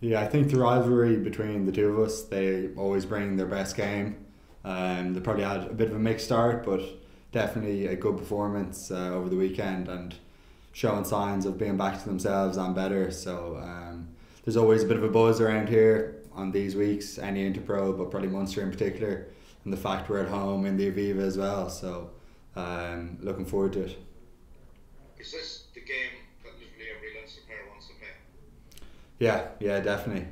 Yeah, I think the rivalry between the two of us, they always bring their best game. They probably had a bit of a mixed start, but definitely a good performance over the weekend and showing signs of being back to themselves and better. So there's always a bit of a buzz around here on these weeks, any Interpro, but probably Munster in particular, and the fact we're at home in the Aviva as well. So looking forward to it. Is this the game that literally every Leinster player wants to play? Yeah, definitely.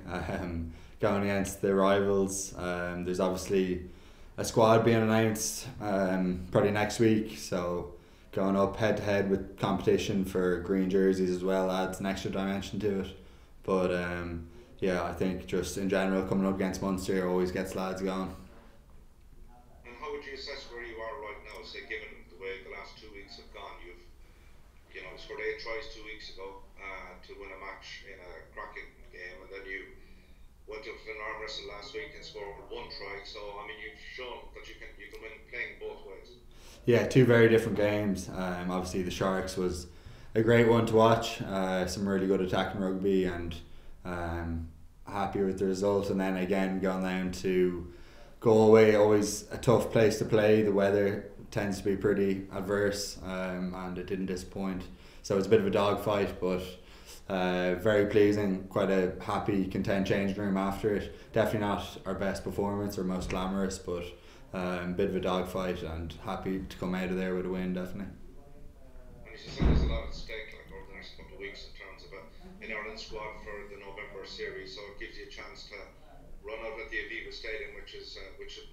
Going against the rivals, there's obviously a squad being announced probably next week, so going up head to head with competition for green jerseys as well adds an extra dimension to it. But yeah, I think just in general coming up against Munster always gets lads going. And how would you assess where you are right now, say given the way the last 2 weeks have gone? You've scored 8 tries 2 weeks ago to win a match in a cracking game, and then you went up to an arm wrestle last week and scored 1 try. So I mean, you've shown that you can win playing both ways. Yeah, 2 very different games. Obviously the Sharks was a great one to watch. Some really good attacking rugby, and happy with the result. And then again going down to Galway, always a tough place to play. The weather tends to be pretty adverse, and it didn't disappoint. So it's a bit of a dogfight, but very pleasing. Quite a happy, content changing room after it. Definitely not our best performance or most glamorous, but a bit of a dogfight, and happy to come out of there with a win, definitely. And as you said, there's a lot at stake over the next couple of weeks in terms of an Ireland squad for the November series, so it gives you a chance to run out at the Aviva Stadium, which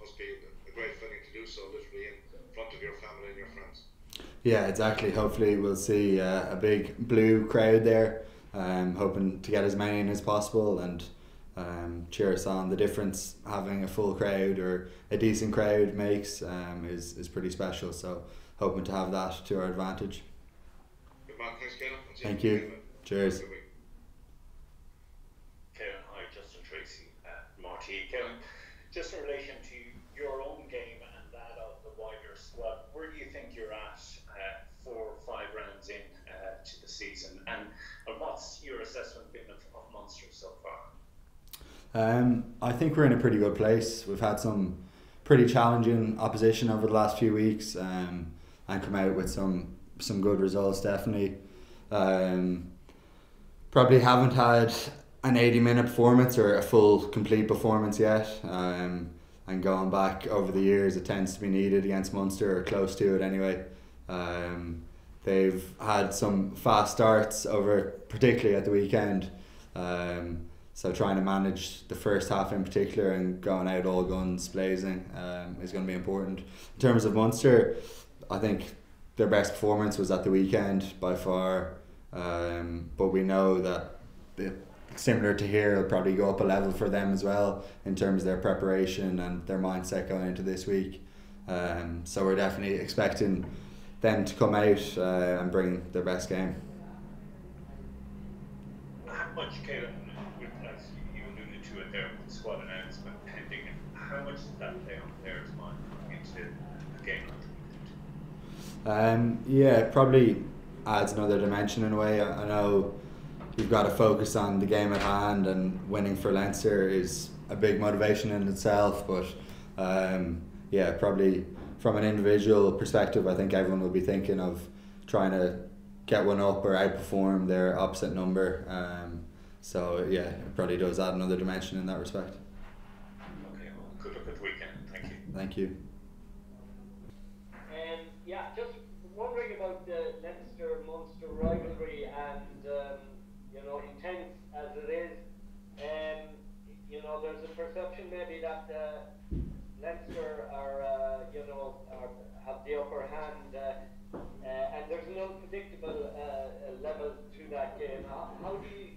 must be a great feeling to do so, literally in front of your family and your friends. Yeah, exactly. Hopefully we'll see a big blue crowd there. Hoping to get as many in as possible, and cheer us on. The difference having a full crowd or a decent crowd makes is pretty special. So hoping to have that to our advantage. Good man, thanks Caelan. Thank you. Cheers. Caelan, hi, Justin Tracy, Marty. Caelan, just in relation to your own game and that of the wider squad, where do you think you're at 4 or 5 rounds in to the season, and what's your assessment been of Munster so far? I think we're in a pretty good place. We've had some pretty challenging opposition over the last few weeks, and come out with some good results, definitely. Probably haven't had an 80-minute performance or a full complete performance yet, and going back over the years it tends to be needed against Munster, or close to it anyway. They've had some fast starts over, particularly at the weekend, so trying to manage the first half in particular and going out all guns blazing is going to be important. In terms of Munster, I think their best performance was at the weekend by far, but we know that similar to here, it'll probably go up a level for them as well in terms of their preparation and their mindset going into this week. So we're definitely expecting them to come out and bring their best game. How much, Caelan, as you alluded to it there with the squad announcement pending, how much does that play on players' mind into the game? Yeah, it probably adds another dimension in a way. I know you've got to focus on the game at hand, and winning for Leinster is a big motivation in itself, but yeah, probably from an individual perspective, I think everyone will be thinking of trying to get one up or outperform their opposite number. So yeah, it probably does add another dimension in that respect. Okay, well, good luck at the weekend. Thank you. Thank you. Yeah, just wondering about the Leinster-Munster rivalry, and intense as it is, there's a perception maybe that Leinster have the upper hand, and there's an unpredictable level to that game. How do you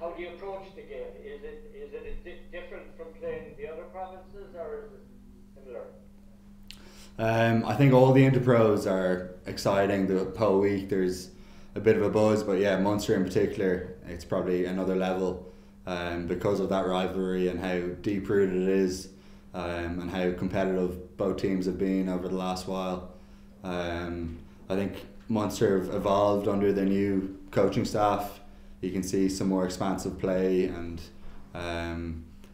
how do you approach the game? Is it different from playing the other provinces, or is it similar? I think all the Interpros are exciting. The whole week there's a bit of a buzz, but yeah, Munster in particular, it's probably another level because of that rivalry and how deep rooted it is, and how competitive both teams have been over the last while. I think Munster have evolved under their new coaching staff. You can see some more expansive play and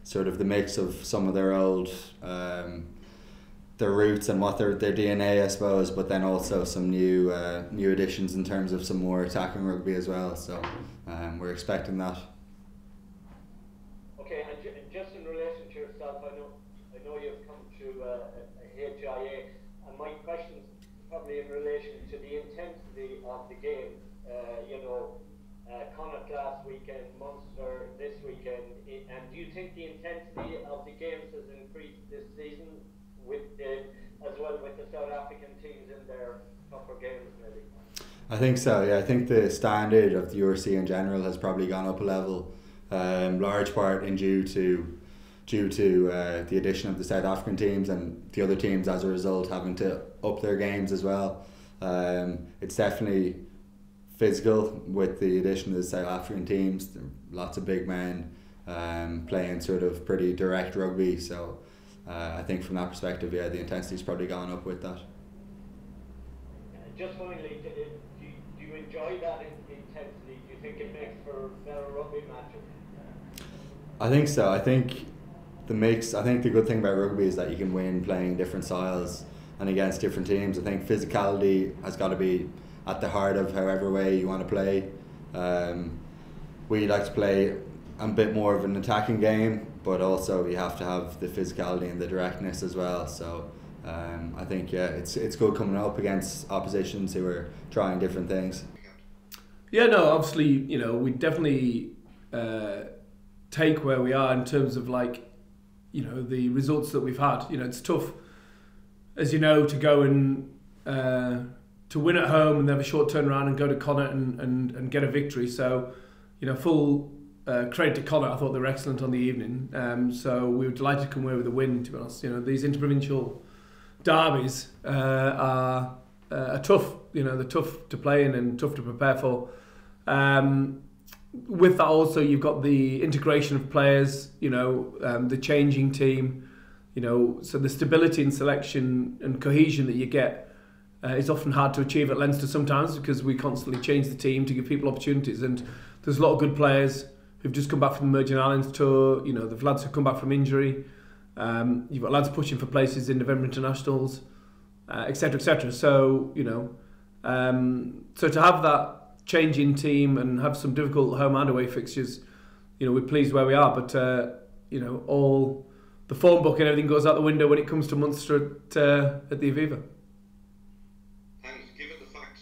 sort of the mix of some of their old their roots and what their DNA, I suppose, but then also some new additions in terms of some more attacking rugby as well. So we're expecting that. Okay, and just in relation to yourself, I know you've come through a HIA, and my question is probably in relation to the intensity of the game. Connacht last weekend, Munster this weekend, and do you think the intensity of the games has increased this season as well with the South African teams in their tougher games maybe? I think so, yeah. I think the standard of the URC in general has probably gone up a level, large part due to the addition of the South African teams and the other teams as a result having to up their games as well. It's definitely physical with the addition of the South African teams. Lots of big men playing sort of pretty direct rugby, so I think from that perspective, yeah, the intensity's probably gone up with that. Just finally, do you enjoy that intensity? Do you think it makes for better rugby matches? I think so. I think the good thing about rugby is that you can win playing different styles and against different teams. I think physicality has got to be at the heart of however way you want to play. We like to play a bit more of an attacking game, but also you have to have the physicality and the directness as well. So I think, yeah, it's good coming up against oppositions who are trying different things. Yeah, no, obviously, we definitely take where we are in terms of the results that we've had. It's tough, as you know, to go and to win at home and then have a short turnaround and go to Connacht and get a victory. So, full credit to Connacht. I thought they were excellent on the evening. So we were delighted to come away with a win, to be honest. These interprovincial derbies are tough. They're tough to play in and tough to prepare for. With that also, you've got the integration of players, the changing team, so the stability and selection and cohesion that you get is often hard to achieve at Leinster sometimes because we constantly change the team to give people opportunities, and there's a lot of good players who've just come back from the Virgin Islands tour. The lads who've come back from injury. You've got lads pushing for places in November internationals, etc., etc. So so to have that changing team and have some difficult home and away fixtures, we're pleased where we are. But all the form book and everything goes out the window when it comes to Munster at the Aviva. And given the fact,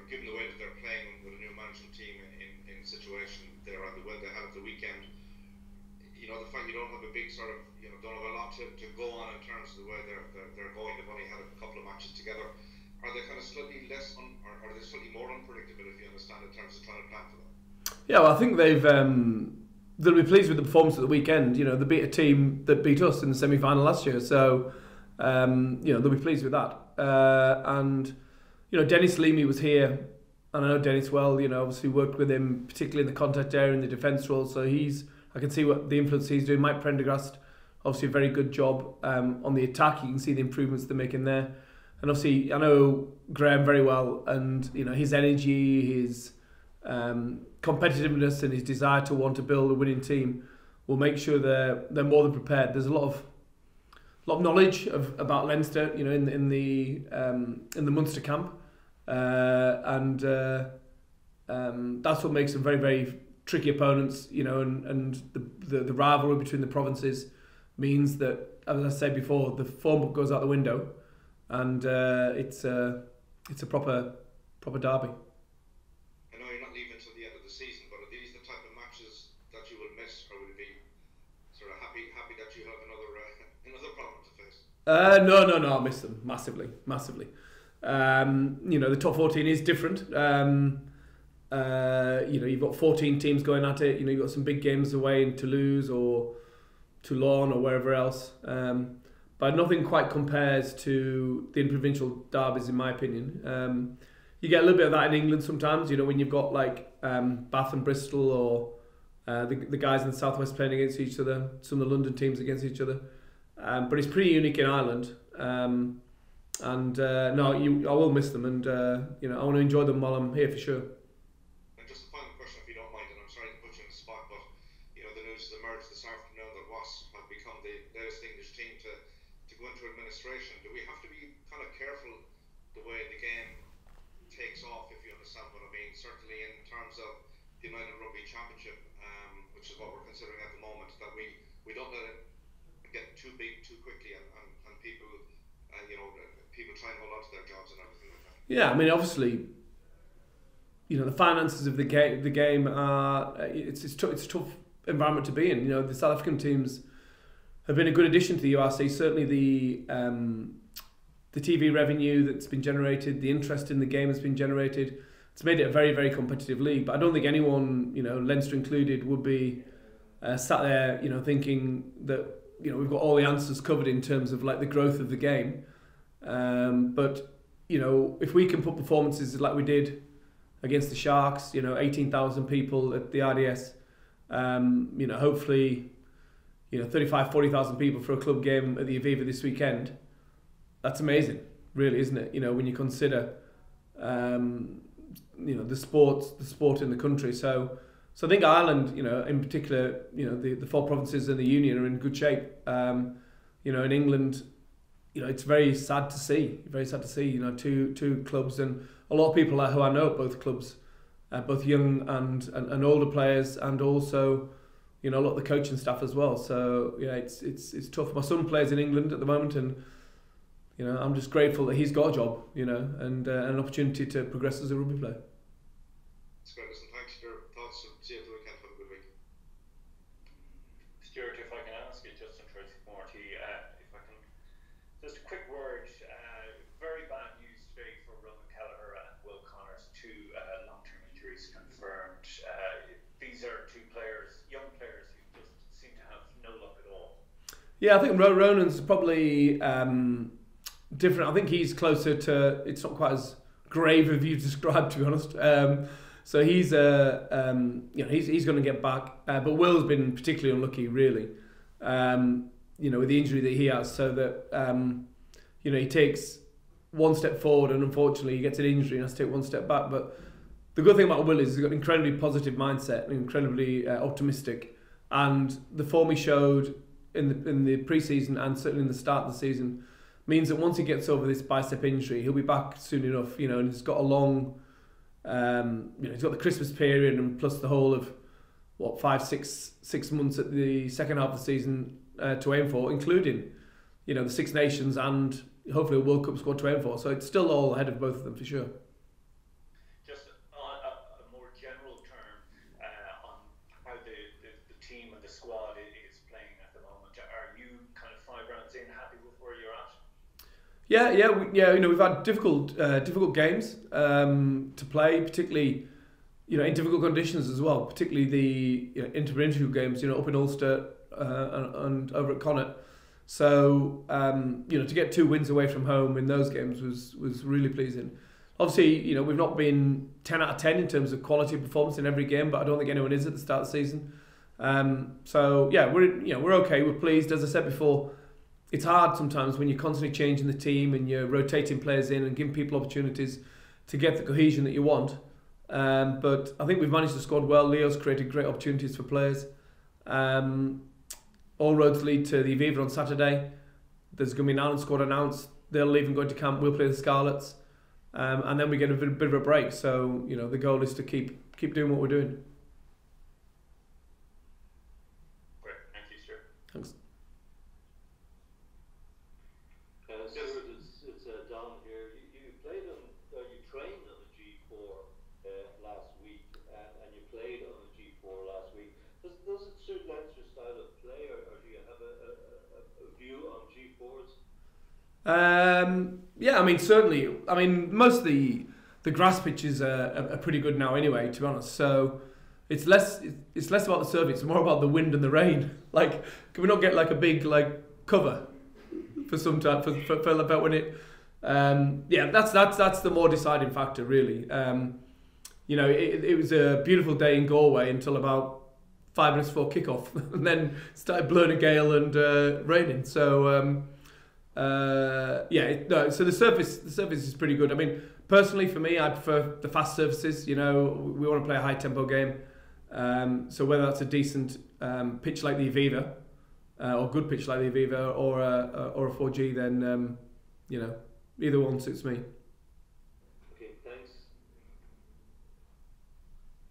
given the way that they're playing with a new management team in situation there on the way they had at the weekend, the fact you don't have a big sort of, don't have a lot to go on in terms of the way they're going. They've only had a couple of matches together. Are they kind of slightly less, or are they slightly more unpredictable, if you understand, in terms of trying to plan for them? Yeah, well, I think they'll be pleased with the performance at the weekend. They beat a team that beat us in the semi-final last year, so they'll be pleased with that. And Dennis Leamy was here, and I know Dennis well. Obviously worked with him, particularly in the contact area in the defence role. So I can see what the influence he's doing. Mike Prendergast, obviously a very good job on the attack. You can see the improvements they're making there. And obviously, I know Graham very well, and his energy, his competitiveness, and his desire to want to build a winning team will make sure they're more than prepared. There's a lot of knowledge about Leinster, in the Munster camp, and that's what makes them very, very tricky opponents. And the rivalry between the provinces means that, as I said before, the form book goes out the window. And it's a proper derby. I know you're not leaving until the end of the season, but are these the type of matches that you will miss, or will you be sort of happy that you have another problem to face? No, I miss them massively. The top 14 is different. You've got 14 teams going at it. You've got some big games away in Toulouse or Toulon or wherever else. But nothing quite compares to the interprovincial derbies, in my opinion. You get a little bit of that in England sometimes, when you've got Bath and Bristol, or the guys in the southwest playing against each other, some of the London teams against each other. But it's pretty unique in Ireland. I will miss them, and I want to enjoy them while I'm here for sure. question, if you don't mind, and I'm sorry to put you on the spot, but you know, the news has emerged this afternoon that Wasps have become the latest English team to go into administration. Do we have to be kind of careful the way the game takes off, if you understand what I mean? Certainly in terms of the United Rugby Championship, which is what we're considering at the moment, that we don't let it get too big too quickly, and people, you know, people try and hold on to their jobs and everything like that. Yeah, I mean, obviously, you know, the finances of the game are it's a tough environment to be in. You know, the South African teams have been a good addition to the URC. Certainly the TV revenue that's been generated, the interest in the game that's been generated, it's made it a very, very competitive league. But I don't think anyone, you know, Leinster included, would be sat there, you know, thinking that, you know, we've got all the answers covered in terms of like the growth of the game. But you know, if we can put performances like we did against the Sharks, you know, 18,000 people at the RDS, you know, hopefully, you know, 40,000 people for a club game at the Aviva this weekend. That's amazing, really, isn't it? You know, when you consider, you know, the sport in the country. So I think Ireland, you know, in particular, you know, the 4 provinces and the Union are in good shape. You know, in England, you know, it's very sad to see. You know, two clubs, and a lot of people who I know at both clubs, both young and older players, and also, you know, a lot of the coaching staff as well. So yeah, it's tough. My son plays in England at the moment, and you know, I'm just grateful that he's got a job, you know, and an opportunity to progress as a rugby player. It's great. Listen, thanks for your thoughts. See you at the weekend. Have a good week. Stuart, if I can ask you, Justin Tracy Marty, if I can, just a quick word. Very bad news today for Ronan Kelleher and Will Connors, 2 long-term injuries confirmed. These are 2 players, young players, who just seem to have no luck at all. Yeah, I think Ronan's probably different. I think he's closer to, it's not quite as grave as you described, to be honest. So he's you know, he's going to get back, but Will's been particularly unlucky, really. You know, with the injury that he has, so that you know, he takes 1 step forward and unfortunately he gets an injury and has to take 1 step back. But the good thing about Will is he's got an incredibly positive mindset, incredibly optimistic, and the form he showed in the pre-season and certainly in the start of the season means that once he gets over this bicep injury, he'll be back soon enough. You know, and he's got a long, you know, he's got the Christmas period and plus the whole of what 5-6 months at the second half of the season to aim for, including, you know, the Six Nations and hopefully a World Cup squad to aim for. So it's still all ahead of both of them for sure. Just on a more general term, on how the team and the squad is playing at the moment, are you kind of 5 rounds in happy with where you're at? Yeah. You know, we've had difficult games to play, particularly, you know, in difficult conditions as well. Particularly the, you know, inter-provincial games, you know, up in Ulster and over at Connacht. So you know, to get 2 wins away from home in those games was really pleasing. Obviously, you know, we've not been 10 out of 10 in terms of quality of performance in every game, but I don't think anyone is at the start of the season. So yeah, we're okay. We're pleased. As I said before, it's hard sometimes when you're constantly changing the team and you're rotating players in and giving people opportunities to get the cohesion that you want. But I think we've managed the squad well. Leo's created great opportunities for players. All roads lead to the Aviva on Saturday. There's going to be an Ireland squad announced. They'll leave and go to camp. We'll play the Scarlets. And then we get a bit of a break. So, you know, the goal is to keep doing what we're doing. Great. Thank you, Stuart. Thanks. Stuart, it's Don here. You played on, you trained on the G4 last week, and you played on the G4 last week. Does it suit Leinster's style of play, or do you have a view on G4s? Yeah, I mean, certainly. I mean, most of the grass pitches are pretty good now anyway, to be honest. So it's less about the surface, it's more about the wind and the rain. Like, can we not get like a big like cover for some time for about when it? Yeah, that's the more deciding factor, really. You know, it was a beautiful day in Galway until about 5 minutes before kickoff, and then started blowing a gale and raining. So so the surface is pretty good. I mean, Personally, for me, I prefer the fast surfaces. We want to play a high tempo game. So whether that's a decent pitch like the Aviva, or good pitch like the Aviva, or a 4G, then either one suits me. Okay, thanks.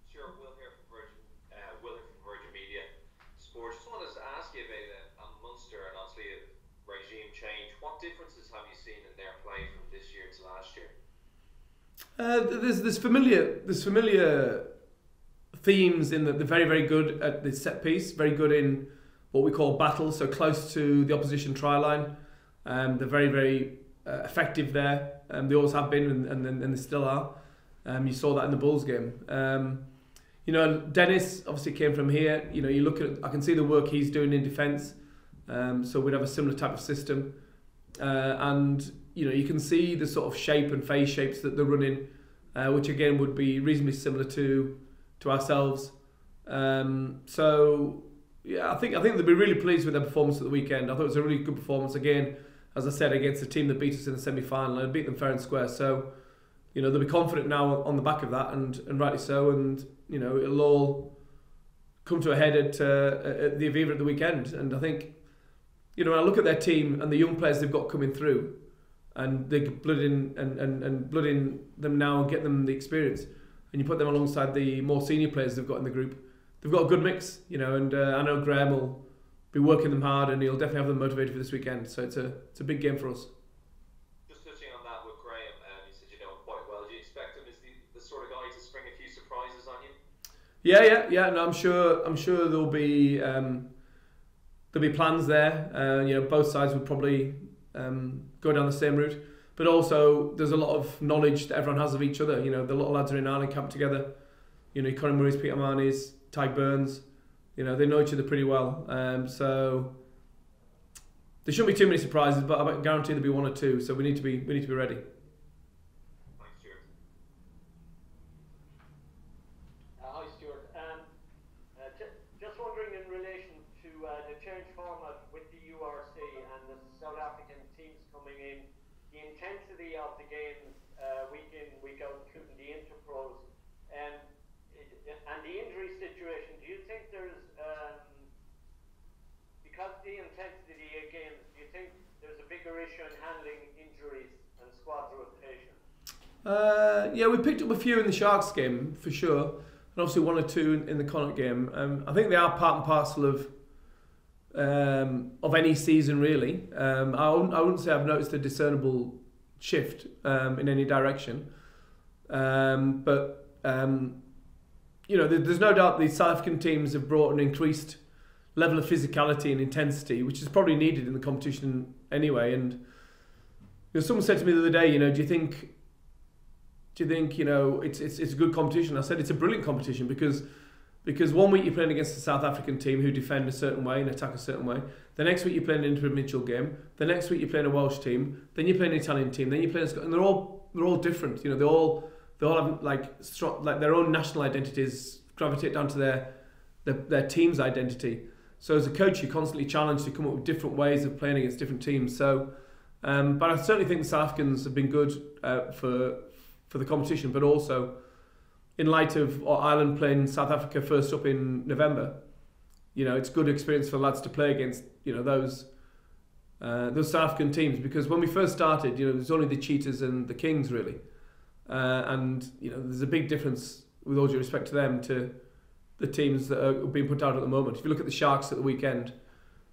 Sure, Will here from Virgin Media Sports. Just wanted to ask you about Munster and obviously a regime change. What differences have you seen in their play from this year to last year? There's familiar themes in that they're very, very good at the set piece, very good in what we call battle, so close to the opposition try line. They're very, very effective there. They always have been, and they still are. You saw that in the Bulls game. Dennis obviously came from here. You look at, I can see the work he's doing in defence. So we'd have a similar type of system, and you can see the sort of shape and phase shapes that they're running, which again would be reasonably similar to ourselves. So yeah, I think they'll be really pleased with their performance at the weekend. I thought it was a really good performance again, as I said, against the team that beat us in the semi-final and beat them fair and square. So they'll be confident now on the back of that, and rightly so. And it'll all come to a head at the Aviva at the weekend. And I think when I look at their team and the young players they've got coming through, and they blood in them now and get them the experience, and you put them alongside the more senior players they've got in the group, they've got a good mix, and I know Graham will be working them hard, and he'll definitely have them motivated for this weekend. So it's a big game for us. Just touching on that with Graham, you said you know him quite well. Do you expect him as the sort of guy to spring a few surprises on you? Yeah. No, I'm sure there'll be plans there. Both sides would probably go down the same route, but also there's a lot of knowledge that everyone has of each other. The little lads are in Ireland camp together. Conor Murray's, Peter Marnie's, Ty Burns. They know each other pretty well. So there shouldn't be too many surprises, but I guarantee there'll be one or two. So we need to be ready. Thanks, Stuart. Hi, Stuart. Just wondering in relation to the change format with the URC and the South African teams coming in, the intensity of the games week in, week out, including the interpros, and the injury situation. Do you think there's, because of the intensity of games, do you think there's a bigger issue in handling injuries and squad rotation? Yeah, we picked up a few in the Sharks game for sure, and obviously one or two in the Connacht game. I think they are part and parcel of any season really. I wouldn't say I've noticed a discernible shift in any direction, but there's no doubt the South African teams have brought an increased level of physicality and intensity, which is probably needed in the competition anyway. And someone said to me the other day, do you think it's a good competition? I said it's a brilliant competition because 1 week you're playing against the South African team who defend a certain way and attack a certain way. The next week you're playing an individual game. The next week you're playing a Welsh team. Then you're playing an Italian team. Then you're playing a Scotland. And they're all different. They all have like their own national identities gravitate down to their team's identity. So as a coach, you're constantly challenged to come up with different ways of playing against different teams. So, but I certainly think the South Africans have been good for the competition, but also in light of Ireland playing South Africa first up in November, it's good experience for lads to play against those South African teams, because when we first started, there's only the Cheetahs and the Kings really. And there's a big difference, with all due respect to them, to the teams that are being put out at the moment. If you look at the Sharks at the weekend,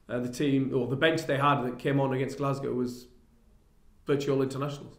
the team or the bench they had that came on against Glasgow was virtually all internationals.